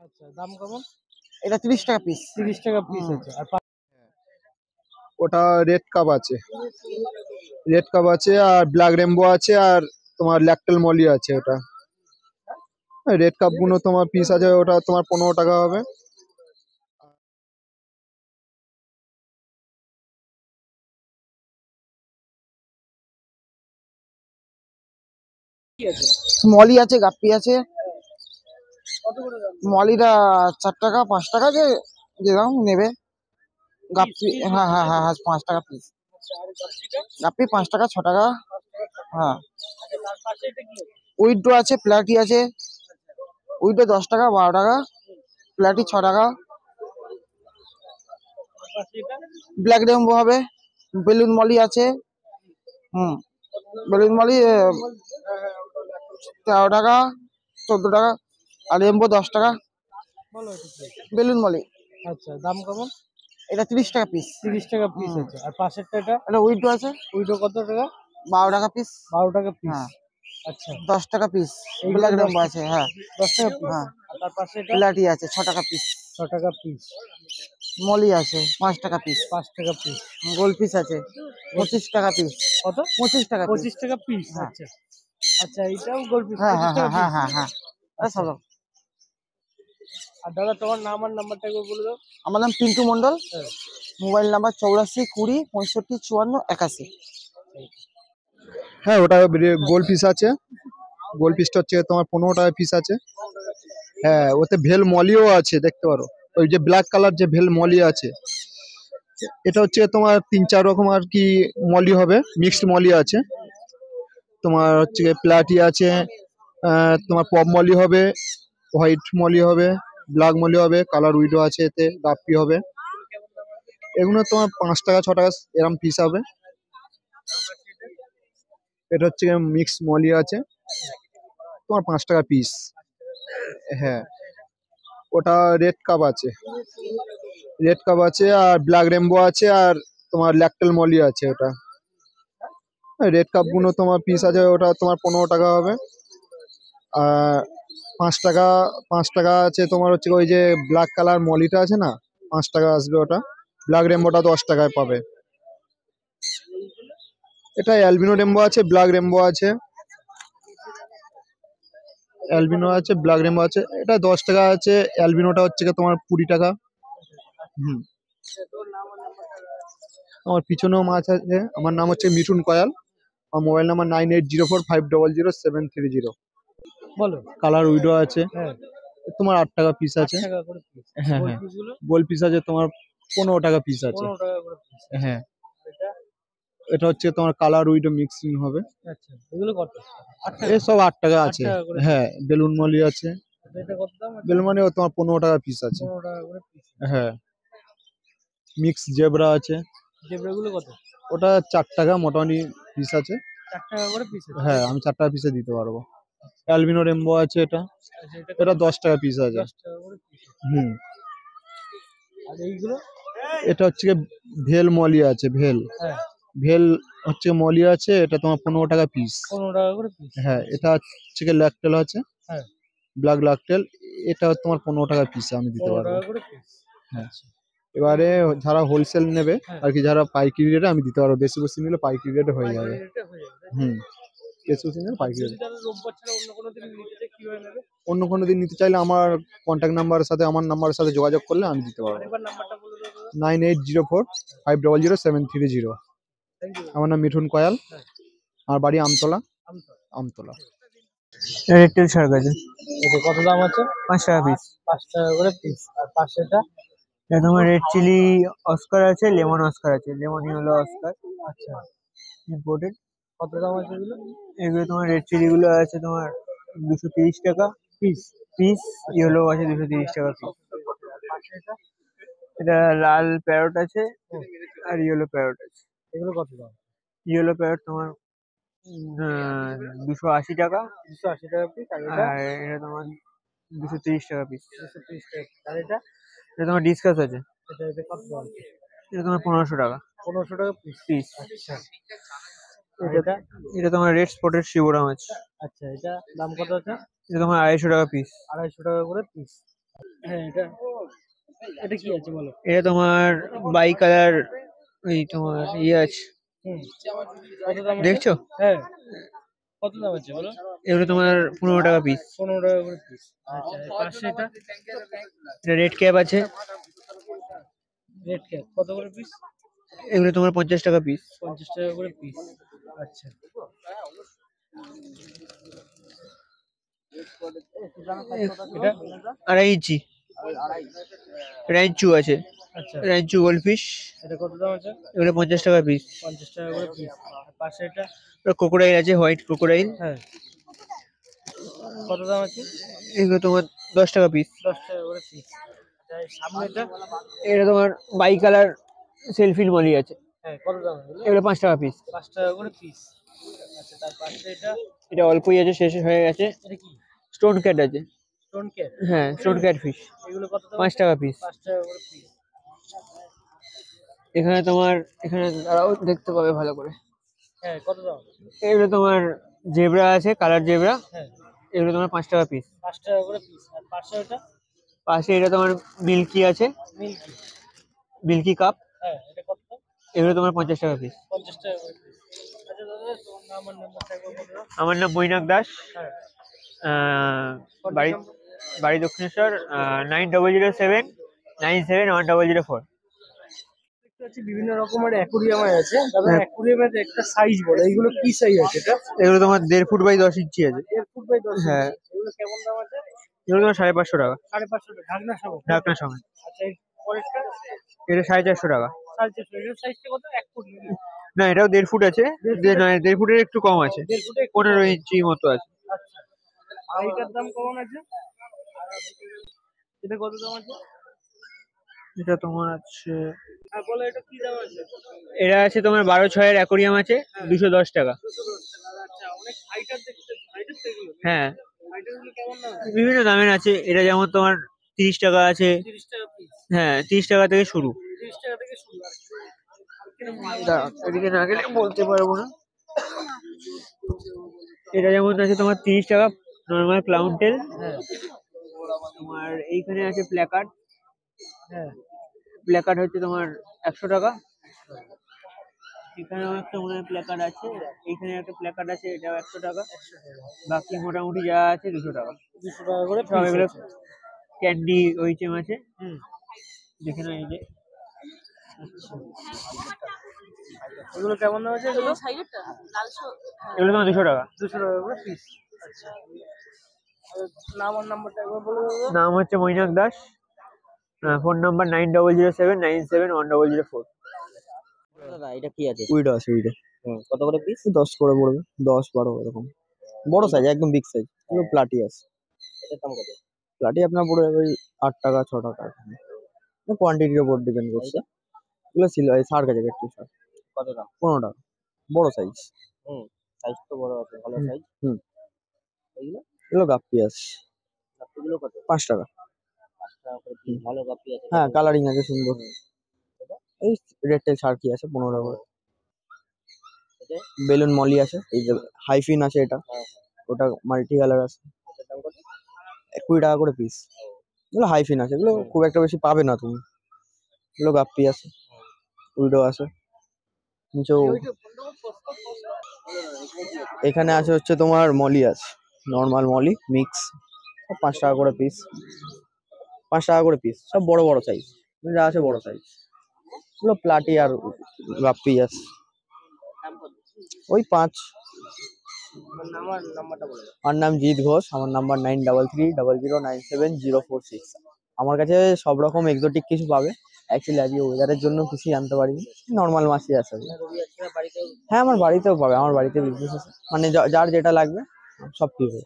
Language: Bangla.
আচ্ছা, দাম কেমন? এটা 30 টাকা পিস। 30 টাকা পিস আছে। আর ওটা রেড কাপ আছে, রেড কাপ আছে আর ব্ল্যাক রেমবো আছে আর তোমার ল্যাকটেল মলি আছে। ওটা রেড কাপ গুলো তোমার পিস আছে, ওটা তোমার 15 টাকা হবে। কি আছে? মলি আছে, গাপ্পি আছে। কত করে দাম? মলিটা 4 টাকা 5 টাকা যে যেরকম নেবে। গাপ্পি piece হ্যাঁ হ্যাঁ হ্যাঁ হ্যাঁ 5 টাকা পিস। আচ্ছা, আর গাপ্পিটা? গাপ্পি 5 টাকা 6 টাকা। 5 টাকা 6 টাকা। হ্যাঁ, আচ্ছা, তার পাশে এটা কি আছে? উইডো আছে, প্লাটি আছে। উইডো 10 টাকা 12 টাকা, প্লাটি 6 টাকা। আর পাশে এটা? ব্ল্যাক রেমবো হবে, বেলুন মলি আছে। বেলুন মলি হ্যাঁ, হ্যাঁ, ওটা ল্যাকটেল। 13 টাকা 14 টাকা। আর রেমবো 10 টাকা। বলো এটা কি? বেলুন মলি আচ্ছা, দাম কেমন? এটা 30 টাকা পিস। 30 টাকা পিস আছে। আর পাশেরটা এটা? এটা উইডো আছে, ওইটা কত টাকা? 12 টাকা পিস। 12 টাকা পিস। হ্যাঁ, আচ্ছা, 10 টাকা পিস। এইগুলো ব্ল্যাক 10 রেমবো আছে, হ্যাঁ 10 টাকা পিস। হ্যাঁ। আর তার পাশে এটা? প্লাটি আছে 6 টাকা পিস। 6 টাকা পিস। মলি আছে 5 টাকা পিস। 5 টাকা পিস। গোল পিস আছে 25 টাকা পিস। কত? 25 টাকা পিস। 25 টাকা পিস। হ্যাঁ আচ্ছা, আচ্ছা, এইটাও গোল পিস হ্যাঁ 25 হ্যাঁ টাকা হ্যাঁ পিস। হ্যাঁ হ্যাঁ হ্যাঁ। আচ্ছা। চলো, আর দাদা তোমার নাম আর নাম্বারটা একবার বলে দাও। আমার নাম পিন্টু মন্ডল। হ্যাঁ। Mobile number 84 20 65 54 81। হ্যাঁ, ওটা গোল পিস আছে। গোল পিসটা হচ্ছে তোমার 15 টাকা পিস আছে। হ্যাঁ, ওতে ভেল মলিও আছে, দেখতে পারো। ওই যে ব্ল্যাক কালার যে ভেল মলি আছে, এটা হচ্ছে তোমার 3-4 রকম আর কি মলি হবে, মিক্সড মলি আছে। তোমার হচ্ছে প্লাটি আছে, তোমার পপ মলি হবে, হোয়াইট মলি হবে, ব্ল্যাক মলি হবে, কালার উইডো আছে, এতে গাপ্পি হবে। এগুলো তোমার 5 টাকা 6 টাকা এরকম পিস হবে। এটা হচ্ছে মিক্স মলি আছে, তোমার 5 টাকা পিস। হ্যাঁ, ওটা রেড কাপ আছে, রেড কাপ আছে আর ব্ল্যাক রেমবো আছে আর তোমার ল্যাকটেল মলি আছে। ওটা রেড কাপ গুলো তোমার পিস আছে, ওটা তোমার 15 টাকা হবে। আর 5 টাকা 5 টাকা আছে তোমার হচ্ছে ওই যে ব্ল্যাক কালার মলিটা আছে না, 5 টাকা আসবে ওটা। ব্ল্যাক রেমবোটা 10 টাকায় পাবে। এটা অ্যালবিনো রেমবো আছে, ব্ল্যাক রেমবো আছে, অ্যালবিনো আছে, ব্ল্যাক রেমবো আছে। এটা 10 টাকা আছে, অ্যালবিনোটা হচ্ছে গিয়ে তোমার 20 টাকা। হুম, আমার পিছনেও মাছ আছে। আমার নাম হচ্ছে মিঠুন কয়াল। আমার মোবাইল নাম্বার 9804500730। বলো। কালার উইডো আছে, হ্যাঁ, তোমার 8 টাকা পিস 8 আছে। টাকা করে পিস। হ্যাঁ গোল হ্যাঁ, পিসগুলো গোল পিস আছে তোমার 15 টাকা পিস আছে। 15 টাকা করে পিস। হ্যাঁ, এটা? এটা হচ্ছে তোমার কালার উইডো মিক্সিং হবে। আচ্ছা, এগুলো কত? 8 টাকা? এ সব 8 টাকা 8 আছে। টাকা করে হ্যাঁ, বেলুন মলি আছে। পিস। এটা কত দাম আছে? বেলুন মলি তোমার 15 টাকা পিস আছে। 15 টাকা করে পিস। হ্যাঁ, মিক্স জেব্রা আছে। জেব্রাগুলো কত? ওটা 4 টাকা মোটামুটি পিস আছে। 4 টাকা করে পিস আছে। হ্যাঁ, আমি 4 টাকা পিসে দিতে পারবো। অ্যালবিনো রেমবো আছে, এটা আচ্ছা, এটা এটা কত? 10 টাকা পিস আছে। 10 টাকা করে পিস। হুম, আর এইগুলো? এটা হচ্ছে গিয়ে ভেল মলি আছে, ভেল হ্যাঁ, ভেল হচ্ছে মলি আছে, এটা তোমার 15 টাকা পিস। 15 টাকা করে পিস। হ্যাঁ, এটা হচ্ছে গিয়ে ল্যাকটেল আছে, হ্যাঁ, ব্ল্যাক ল্যাকটেল। এটা তোমার 15 টাকা পিস আমি দিতে 15 পারবো। টাকা করে পিস। হ্যাঁ, আচ্ছা। এবারে যারা হোলসেল নেবে হ্যাঁ, আর কি, যারা পাইকারি রেটে আমি দিতে পারবো। বেশি বেশি নিলে পাইকারি রেটে হয়ে যাবে। পাইকারি রেটে হয়ে যাবে, তাই তো? হুম, বেশি বেশি নিলে আর পাইকারি যদি রেটে। তারা রোববার ছাড়া অন্য কোনো দিন নিতে চায় কিভাবে নেবে? অন্য কোনো দিন নিতে চাইলে আমার কন্ট্যাক্ট নাম্বারের সাথে, আমার নাম্বারের সাথে যোগাযোগ করলে আমি দিতে পারবো। আরেকবার নাম্বারটা বলে দাও দাদা। 9804500730। Thank you. আমার নাম মিঠুন কয়াল, হ্যাঁ, আমার বাড়ি আমতলা। আমতলা। আমতলা। রেটেল শার্ট আছে এটা কত দাম আছে? 5 টাকা পিস। 5 টাকা করে পিস। আর পাশেটা? এটা তোমার রেড চিলি অস্কার আছে, লেমন অস্কার আছে, লেমন ইয়েলো অস্কার আচ্ছা, ইম্পোর্টেড। কত দাম আছে এগুলো? এগুলো তোমার রেড চিলি গুলো আছে তোমার 230 টাকা পিস। পিস। ইয়েলো আছে 230 টাকা পিস। আর পাশে এটা? এটা লাল প্যারট আছে আর ইয়েলো প্যারট আছে। এগুলো কত দাম? ইয়েলো প্যারট তোমার 280 টাকা। 280 টাকা পিস। আর এটা? আর এটা তোমার 230 টাকা পিস। 230 টাকা পিস। আর এটা? এটা তোমার ডিসকাস আছে, এটা কত দাম? এটা তোমার 1500 টাকা 1500 টাকা পিস। পিস। আচ্ছা। আর এটা এটা? এটা তোমার রেড স্পটেড শিবোরা মাছ। আচ্ছা, এটা দাম কত আছে? এটা তোমার 250 টাকা পিস। 250 টাকা করে পিস। হ্যাঁ, এটা এটা কি আছে বলো? এটা তোমার বাই কালার, ওই তোমার ইয়ে আছে, হুম, কত দাম আছে? দেখছো? হ্যাঁ, কত দাম আছে বলো? এগুলো তোমার 15 টাকা পিস। 15 টাকা করে পিস। আচ্ছা, এর পাশে এটা এটা রেড ক্যাপ আছে, রেড ক্যাপ কত করে পিস? এগুলো তোমার 50 টাকা পিস। 50 টাকা করে পিস। আচ্ছা, এটা 2.5 ইঞ্চি র্যাঞ্চু আছে, আচ্ছা, র্যাঞ্চু গোল্ডফিশ, এটা কত দাম আছে? এগুলো 50 টাকা পিস। 50 টাকা করে পিস। আর পাশে এটা ক্রোকোডাইল আছে, হোয়াইট ক্রোকোডাইল, হ্যাঁ, কত দাম আছে? এগুলো তোমার 10 টাকা পিস। 10 টাকা করে পিস। আচ্ছা, এর সামনে এটা এটা তোমার বাই কালার সেলফিন মলি আছে, হ্যাঁ, কত দাম এগুলো? এগুলো 5 টাকা পিস। 5 টাকা করে পিস। আচ্ছা, তার পাশে এটা এটা অল্পই আছে, শেষ হয়ে গেছে। এটা কি? স্টোন ক্যাট আছে, স্টোন ক্যাট। হ্যাঁ স্টোন ক্যাট ফিশ, এগুলো কত দাম? 5 টাকা পিস। 5 টাকা করে পিস। এখানে তোমার, এখানে দাঁড়াও দেখতে পাবে ভালো করে, হ্যাঁ, কত দাম? এগুলো তোমার জেব্রা আছে, কালার জেব্রা, হ্যাঁ, এগুলো তোমার 5 টাকা পিস। 5 টাকা করে পিস। আর পাশে এটা পাশে এটা তোমার মিল্কি আছে, মিল্কি। মিল্কি কাপ, হ্যাঁ, এটা কত দাম? এগুলো তোমার 50 টাকা পিস। 50 টাকা করে পিস। আচ্ছা দাদা, তোমার নাম আর নাম্বারটা একবার বলে দাও। আমার নাম মৈনাক দাস, হ্যাঁ, বাড়ি বাড়ি দক্ষিণেশ্বর, 9007971004। দেখতে পাচ্ছি বিভিন্ন রকমের অ্যাকুরিয়াম আছে দাদা। অ্যাকুরিয়ামের একটা সাইজ বলো, এইগুলো কি সাইজ আছে? এটা এগুলো তোমার 1.5 ফুট বাই 10 ইঞ্চি আছে। 1.5 ফুট বাই 10 হ্যাঁ। ইঞ্চি। এগুলো কেমন দাম আছে? এগুলো তোমার 550 টাকা, 550 টাকা ঢাকনা সহ। ঢাকনা সমেত। আচ্ছা, এর পরেরটা এটা 450 টাকা। 450। এর সাইজটা কত? 1 ফুট নাকি? না, এটাও 1.5 ফুট আছে, 1.5 ফুটের একটু কম আছে, 1.5 ফুটে 15 ইঞ্চি মতো আছে। আচ্ছা, আর এইটার দাম কেমন আছে? এটা কত দাম আছে? এটা তোমার আছে, আর বলো এটা কি দাম আছে? এটা আছে তোমার 12/6 অ্যাকোরিয়াম আছে, 210 টাকা। 210 টাকা। আচ্ছা, অনেক ফাইটার দেখতে, ফাইটার তো এগুলো। হ্যাঁ, ফাইটার গুলো কেমন দাম? বিভিন্ন দামের আছে, এটা যেমন তোমার 30 টাকা আছে, 30 টাকা পিস। হ্যাঁ 30 টাকা থেকে শুরু। 30 টাকা থেকে শুরু। আর কিরকম দাম? দাঁড়াও, এদিকে না গেলে বলতে পারবো না। এটা যেমন আছে তোমার 30 টাকা নর্মাল ক্লাউন টেল, হ্যাঁ, তোমার এইখানে আছে প্ল্যাকার্ড, হ্যাঁ, প্ল্যাকার্ড হচ্ছে তোমার 100 টাকা। এখানেও একটা মনে হয় প্ল্যাকার্ড আছে, এইখানে একটা প্ল্যাকার্ড আছে, এটাও 100 টাকা। বাকি মোটামুটি যা আছে 200 টাকা। 200 টাকা করে সব পিস এগুলো আছে। ক্যান্ডি ওইচেম আছে, হুম, দেখে নাও এই যে। এগুলো কেমন দাম আছে? এগুলো এগুলো তোমার 200 টাকা। 200 টাকা করে পিস। আচ্ছা, আর নাম আর নাম্বারটা একবার বলে দেবো। নাম হচ্ছে মৈনাক দাস, ফোন নাম্বার 9007971004। দাদা এটা কি আছে? উইডো আছে, উইডো কত করে পিস? 10 করে পড়বে, 10-12 এরকম, বড় সাইজ, একদম বিগ সাইজ। এগুলো প্লাটি আছে, এটার দাম কত? প্লাটি আপনার পড়ে যাবে ওই 8 টাকা 6 টাকা, কোয়ান্টিটির উপর ডিপেন্ড করছে। এগুলো ছিল এই সার কাছে একটু সার, কত দাম? 15 টাকা, বড় সাইজ। হুম, সাইজ তো বড় আছে, ভালো হুম, সাইজ। হুম। এগুলো এগুলো গাপ্পি আছে, গাপ্পিগুলো কত? 5 টাকা। 5 টাকা করে পিস। ভালো গাপ্পি আছে। হ্যাঁ, কালারিং আছে সুন্দর। এটা? এই রেড টেল সার্কি আছে 15 টাকা করে। এটা? বেলুন মলি আছে, এই যে হাইফিন আছে, এটা হ্যাঁ, ওটা মাল্টি কালার আছে, এটার দাম কত? 20 টাকা করে পিস। এগুলো হাইফিন আছে, এগুলো খুব একটা বেশি পাবে না তুমি। এগুলো গাপ্পি আছে, উইডো আছে, নিচেও এখানে আছে হচ্ছে তোমার মলি আছে, নর্মাল মলি মিক্স, 5 টাকা করে পিস, 5 টাকা করে পিস, সব বড় বড় সাইজ, যা আছে বড় সাইজ। এগুলো প্লাটি আর গাপ্পি আছে, ওই 5। নাম আর নাম্বারটা বলে দাও। আমার নাম জিৎ ঘোষ, আমার নাম্বার 9330097046। আমার কাছে সব রকম এক্সোটিক কিছু পাবে। অ্যাকচুয়ালি আজকে ওয়েদারের জন্য কিছুই আনতে পারিনি, নর্মাল মাছই আছে। রবি আজকে বাড়িতে হ্যাঁ, আমার বাড়িতেও পাবে, আমার বাড়িতে বিজনেস আছে, মানে যার যেটা লাগবে সব কিছু।